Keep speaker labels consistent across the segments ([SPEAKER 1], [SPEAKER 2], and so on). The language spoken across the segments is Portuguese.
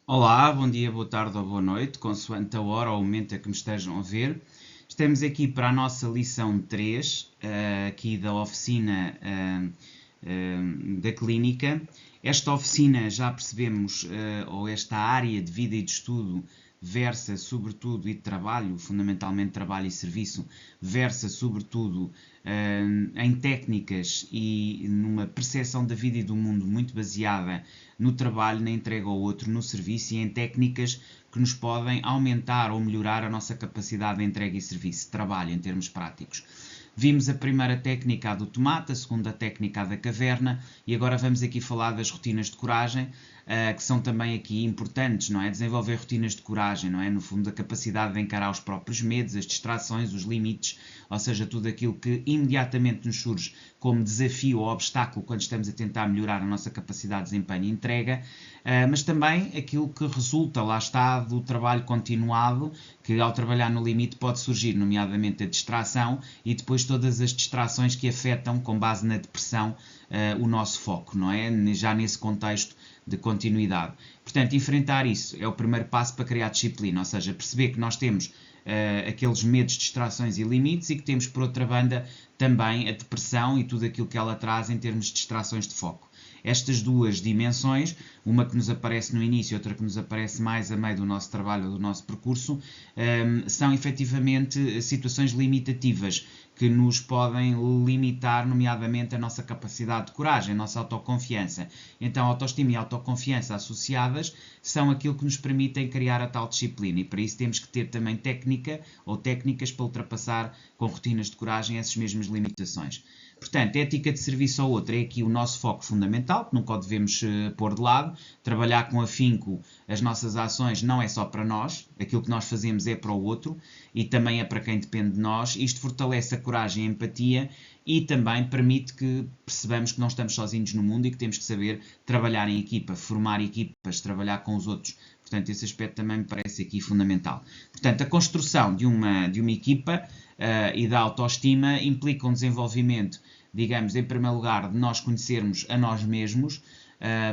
[SPEAKER 1] Olá, bom dia, boa tarde ou boa noite, consoante a hora ou o momento a que me estejam a ver. Estamos aqui para a nossa lição 3, aqui da oficina da clínica. Esta oficina, já percebemos, ou esta área de vida e de estudo, versa sobretudo, e de trabalho, fundamentalmente trabalho e serviço, versa sobretudo em técnicas e numa percepção da vida e do mundo muito baseada no trabalho, na entrega ao outro, no serviço e em técnicas que nos podem aumentar ou melhorar a nossa capacidade de entrega e serviço, de trabalho em termos práticos. Vimos a primeira técnica, a do tomate, a segunda técnica, a da caverna, e agora vamos aqui falar das rotinas de coragem, que são também aqui importantes, não é? Desenvolver rotinas de coragem, não é? No fundo, a capacidade de encarar os próprios medos, as distrações, os limites, ou seja, tudo aquilo que imediatamente nos surge como desafio ou obstáculo quando estamos a tentar melhorar a nossa capacidade de desempenho e entrega, mas também aquilo que resulta, lá está, do trabalho continuado, que ao trabalhar no limite pode surgir, nomeadamente a distração e depois todas as distrações que afetam, com base na depressão, o nosso foco, não é? Já nesse contexto de continuidade. Portanto, enfrentar isso é o primeiro passo para criar disciplina, ou seja, perceber que nós temos aqueles medos, distrações e limites e que temos, por outra banda, também a depressão e tudo aquilo que ela traz em termos de distrações de foco. Estas duas dimensões, uma que nos aparece no início e outra que nos aparece mais a meio do nosso trabalho, do nosso percurso, são efetivamente situações limitativas que nos podem limitar, nomeadamente, a nossa capacidade de coragem, a nossa autoconfiança. Então, autoestima e autoconfiança associadas são aquilo que nos permitem criar a tal disciplina e para isso temos que ter também técnica ou técnicas para ultrapassar com rotinas de coragem essas mesmas limitações. Portanto, a ética de serviço ao outro é aqui o nosso foco fundamental, que nunca o devemos pôr de lado. Trabalhar com afinco as nossas ações não é só para nós, aquilo que nós fazemos é para o outro e também é para quem depende de nós. Isto fortalece a coragem e a empatia e também permite que percebamos que não estamos sozinhos no mundo e que temos que saber trabalhar em equipa, formar equipas, trabalhar com os outros. Portanto, esse aspecto também me parece aqui fundamental. Portanto, a construção de uma equipa e da autoestima implica um desenvolvimento, digamos, em primeiro lugar, de nós conhecermos a nós mesmos,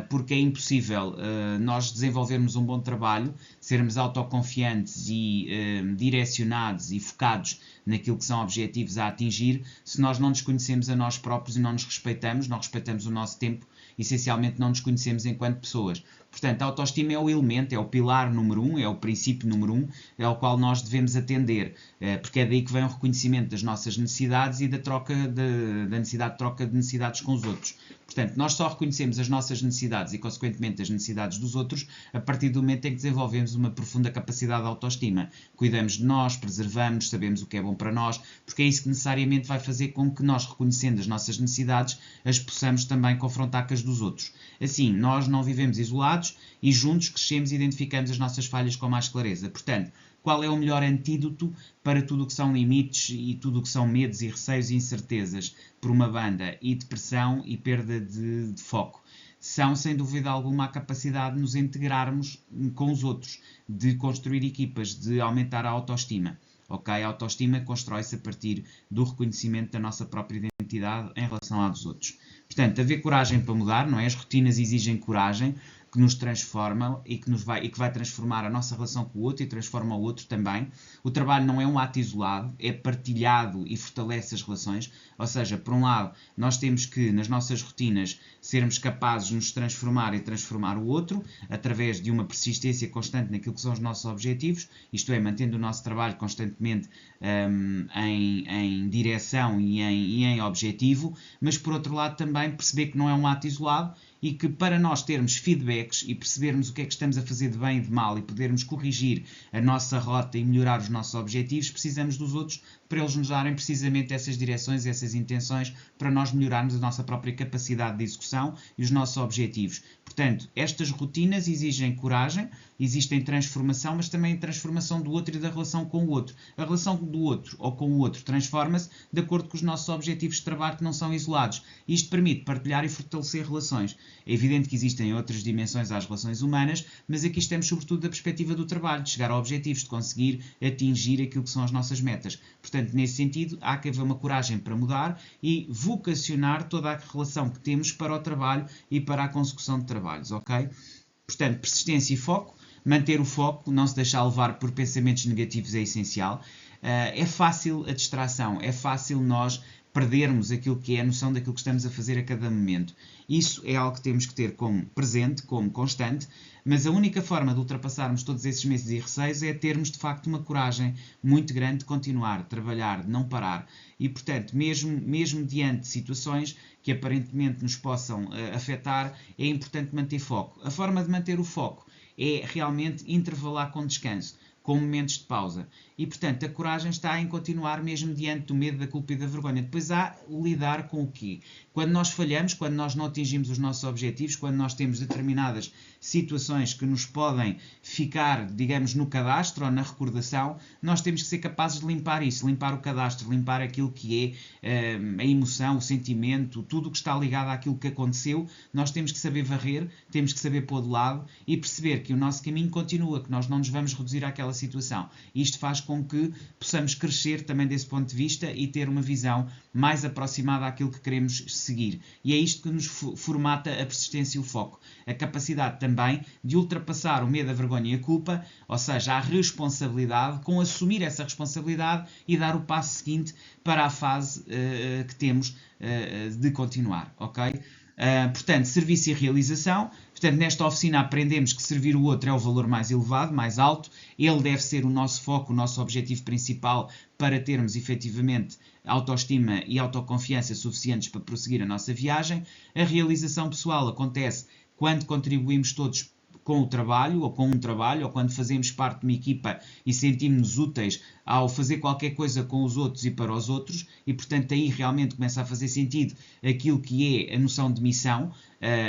[SPEAKER 1] porque é impossível nós desenvolvermos um bom trabalho, sermos autoconfiantes e direcionados e focados naquilo que são objetivos a atingir, se nós não nos conhecemos a nós próprios e não nos respeitamos, não respeitamos o nosso tempo, essencialmente não nos conhecemos enquanto pessoas. Portanto, a autoestima é o elemento, é o pilar número 1, é o princípio número 1, ao qual nós devemos atender, porque é daí que vem o reconhecimento das nossas necessidades e da necessidade de troca de necessidades com os outros. Portanto, nós só reconhecemos as nossas necessidades e, consequentemente, as necessidades dos outros a partir do momento em que desenvolvemos uma profunda capacidade de autoestima. Cuidamos de nós, preservamos, sabemos o que é bom para nós, porque é isso que necessariamente vai fazer com que nós, reconhecendo as nossas necessidades, as possamos também confrontar com as dos outros. Assim, nós não vivemos isolados e juntos crescemos e identificamos as nossas falhas com mais clareza. Portanto, qual é o melhor antídoto para tudo o que são limites e tudo o que são medos e receios e incertezas por uma banda e depressão e perda de foco? São, sem dúvida alguma, a capacidade de nos integrarmos com os outros, de construir equipas, de aumentar a autoestima. Okay? A autoestima constrói-se a partir do reconhecimento da nossa própria identidade em relação à dos outros. Portanto, haver coragem para mudar, não é? As rotinas exigem coragem, que nos transforma e que vai transformar a nossa relação com o outro e transforma o outro também. O trabalho não é um ato isolado, é partilhado e fortalece as relações. Ou seja, por um lado, nós temos que, nas nossas rotinas, sermos capazes de nos transformar e transformar o outro, através de uma persistência constante naquilo que são os nossos objetivos, isto é, mantendo o nosso trabalho constantemente em direção e em objetivo, mas por outro lado também perceber que não é um ato isolado e que para nós termos feedbacks e percebermos o que é que estamos a fazer de bem e de mal e podermos corrigir a nossa rota e melhorar os nossos objetivos, precisamos dos outros para eles nos darem precisamente essas direções, essas intenções, para nós melhorarmos a nossa própria capacidade de execução e os nossos objetivos. Portanto, estas rotinas exigem coragem, existem transformação, mas também transformação do outro e da relação com o outro. A relação do outro ou com o outro transforma-se de acordo com os nossos objetivos de trabalho que não são isolados. Isto permite partilhar e fortalecer relações. É evidente que existem outras dimensões às relações humanas, mas aqui estamos sobretudo da perspectiva do trabalho, de chegar a objetivos, de conseguir atingir aquilo que são as nossas metas. Portanto, nesse sentido, há que haver uma coragem para mudar e vocacionar toda a relação que temos para o trabalho e para a consecução de trabalhos, ok? Portanto, persistência e foco manter o foco, não se deixar levar por pensamentos negativos é essencial. É fácil a distração, é fácil nós perdermos aquilo que é a noção daquilo que estamos a fazer a cada momento. Isso é algo que temos que ter como presente, como constante, mas a única forma de ultrapassarmos todos esses medos e receios é termos, de facto, uma coragem muito grande de continuar, de trabalhar, de não parar. E, portanto, mesmo diante de situações que aparentemente nos possam afetar, é importante manter foco. A forma de manter o foco é realmente intervalar com descanso, com momentos de pausa. E, portanto, a coragem está em continuar mesmo diante do medo, da culpa e da vergonha. Depois há o lidar com o quê? Quando nós falhamos, quando nós não atingimos os nossos objetivos, quando nós temos determinadas situações que nos podem ficar, digamos, no cadastro ou na recordação, nós temos que ser capazes de limpar isso, limpar o cadastro, limpar aquilo que é a emoção, o sentimento, tudo o que está ligado àquilo que aconteceu. Nós temos que saber varrer, temos que saber pôr de lado e perceber que o nosso caminho continua, que nós não nos vamos reduzir àquela situação. Isto faz com que possamos crescer também desse ponto de vista e ter uma visão mais aproximada àquilo que queremos seguir. E é isto que nos formata a persistência e o foco. A capacidade também de ultrapassar o medo, a vergonha e a culpa, ou seja, a responsabilidade, com assumir essa responsabilidade e dar o passo seguinte para a fase que temos de continuar, ok? Portanto, serviço e realização. Portanto, nesta oficina aprendemos que servir o outro é o valor mais elevado, mais alto. Ele deve ser o nosso foco, o nosso objetivo principal para termos efetivamente autoestima e autoconfiança suficientes para prosseguir a nossa viagem. A realização pessoal acontece quando contribuímos todos com o trabalho, ou com um trabalho, ou quando fazemos parte de uma equipa e sentimos-nos úteis ao fazer qualquer coisa com os outros e para os outros, e portanto aí realmente começa a fazer sentido aquilo que é a noção de missão,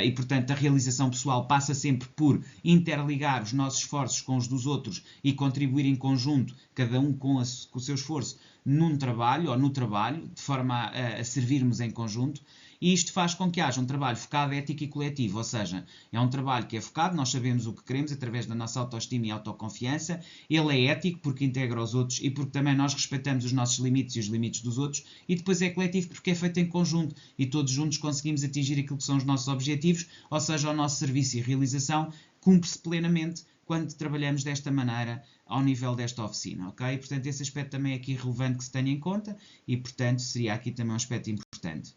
[SPEAKER 1] e portanto a realização pessoal passa sempre por interligar os nossos esforços com os dos outros e contribuir em conjunto, cada um com o seu esforço, num trabalho ou no trabalho, de forma a servirmos em conjunto. E isto faz com que haja um trabalho focado, ético e coletivo, ou seja, é um trabalho que é focado, nós sabemos o que queremos através da nossa autoestima e autoconfiança, ele é ético porque integra os outros e porque também nós respeitamos os nossos limites e os limites dos outros, e depois é coletivo porque é feito em conjunto e todos juntos conseguimos atingir aquilo que são os nossos objetivos, ou seja, o nosso serviço e realização cumpre-se plenamente quando trabalhamos desta maneira ao nível desta oficina, ok? Portanto, esse aspecto também é aqui relevante que se tenha em conta e, portanto, seria aqui também um aspecto importante.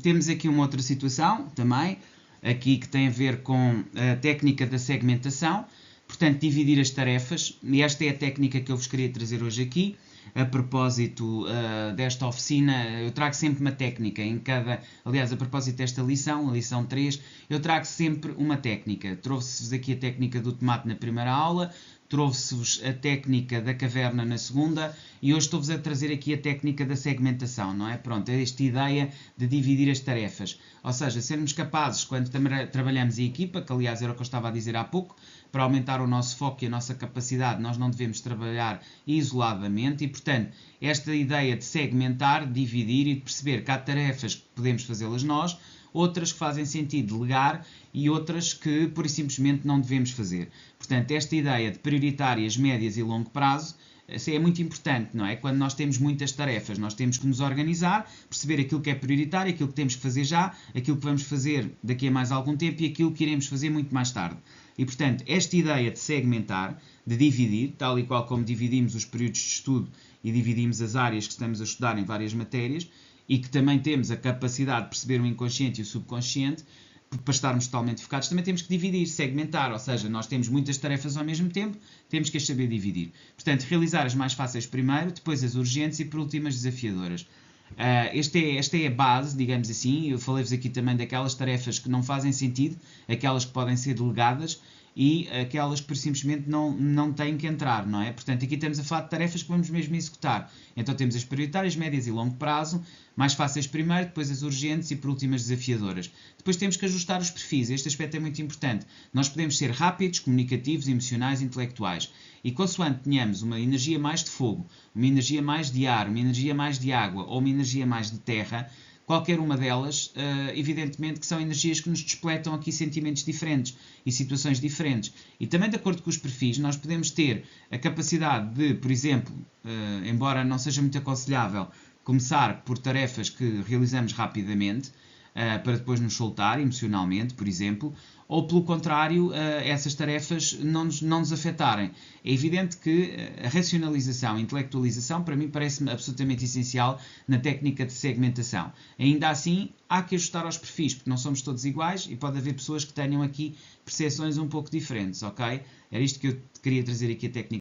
[SPEAKER 1] Temos aqui uma outra situação também, aqui que tem a ver com a técnica da segmentação, portanto dividir as tarefas, e esta é a técnica que eu vos queria trazer hoje aqui, a propósito desta oficina. Eu trago sempre uma técnica em cada, aliás, a propósito desta lição, a lição 3, eu trago sempre uma técnica. Trouxe-vos aqui a técnica do tomate na primeira aula, trouxe-vos a técnica da caverna na segunda e hoje estou-vos a trazer aqui a técnica da segmentação, não é? Pronto, é esta ideia de dividir as tarefas. Ou seja, sermos capazes, quando trabalhamos em equipa, que aliás era o que eu estava a dizer há pouco, para aumentar o nosso foco e a nossa capacidade, nós não devemos trabalhar isoladamente e, portanto, esta ideia de segmentar, dividir e de perceber que há tarefas que podemos fazê-las nós, outras que fazem sentido delegar e outras que, pura e simplesmente, não devemos fazer. Portanto, esta ideia de prioritárias, médias e longo prazo é muito importante, não é? Quando nós temos muitas tarefas, nós temos que nos organizar, perceber aquilo que é prioritário, aquilo que temos que fazer já, aquilo que vamos fazer daqui a mais algum tempo e aquilo que iremos fazer muito mais tarde. E, portanto, esta ideia de segmentar, de dividir, tal e qual como dividimos os períodos de estudo e dividimos as áreas que estamos a estudar em várias matérias, e que também temos a capacidade de perceber o inconsciente e o subconsciente, para estarmos totalmente focados, também temos que dividir, segmentar, ou seja, nós temos muitas tarefas ao mesmo tempo, temos que as saber dividir. Portanto, realizar as mais fáceis primeiro, depois as urgentes e por último as desafiadoras. Esta é a base, digamos assim. Eu falei-vos aqui também daquelas tarefas que não fazem sentido, aquelas que podem ser delegadas e aquelas que simplesmente não têm que entrar, não é? Portanto, aqui estamos a falar de tarefas que vamos mesmo executar. Então temos as prioritárias, médias e longo prazo, mais fáceis primeiro, depois as urgentes e por último as desafiadoras. Depois temos que ajustar os perfis, este aspecto é muito importante. Nós podemos ser rápidos, comunicativos, emocionais, intelectuais. E consoante tenhamos uma energia mais de fogo, uma energia mais de ar, uma energia mais de água ou uma energia mais de terra, qualquer uma delas, evidentemente que são energias que nos despletam aqui sentimentos diferentes e situações diferentes. E também de acordo com os perfis, nós podemos ter a capacidade de, por exemplo, embora não seja muito aconselhável, começar por tarefas que realizamos rapidamente, para depois nos soltar emocionalmente, por exemplo, ou pelo contrário, essas tarefas não nos afetarem. É evidente que a racionalização, a intelectualização, para mim parece-me absolutamente essencial na técnica de segmentação. Ainda assim, há que ajustar aos perfis, porque não somos todos iguais e pode haver pessoas que tenham aqui percepções um pouco diferentes, ok? Era isto que eu queria trazer aqui a técnica